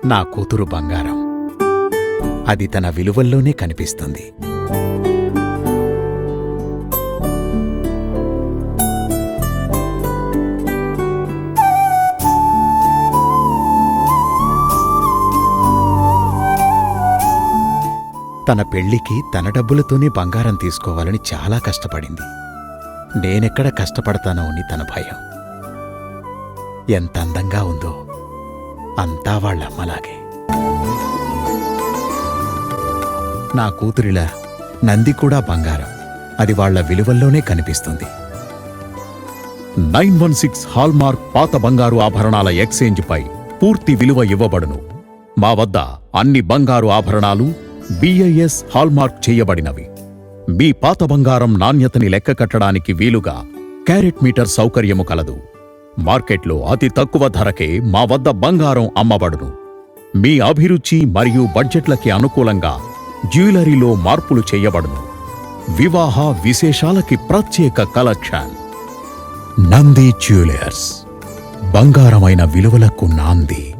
నా కూతురు బంగారం. అది తన విలువల్లోనే కనిపిస్తుంది. తన పెళ్లికి తన డబ్బులతోనే బంగారం తీసుకోవాలని చాలా కష్టపడింది. నేనెక్కడ కష్టపడతానో అని తన భయం. ఎంత అందంగా ఉందో, అంతా వాళ్ళమ్మలాగే. నా కూతురిలా నంది కూడా బంగారం. అది వాళ్ల విలువల్లోనే కనిపిస్తుంది. 916 హాల్మార్క్ పాత బంగారు ఆభరణాల ఎక్స్చేంజ్పై పూర్తి విలువ ఇవ్వబడును. మా వద్ద అన్ని బంగారు ఆభరణాలు BIS హాల్మార్క్ చేయబడినవి. మీ పాత బంగారం నాణ్యతని లెక్క కట్టడానికి వీలుగా క్యారెట్ మీటర్ సౌకర్యము కలదు. మార్కెట్లో అతి తక్కువ ధరకే మా వద్ద బంగారం అమ్మబడును. మీ అభిరుచి మరియు బడ్జెట్లకి అనుకూలంగా జ్యువెలరీలో మార్పులు చేయబడును. వివాహ విశేషాలకి ప్రత్యేక కలెక్షన్. నంది జ్యువెలర్స్, బంగారమైన విలువలకు నాంది.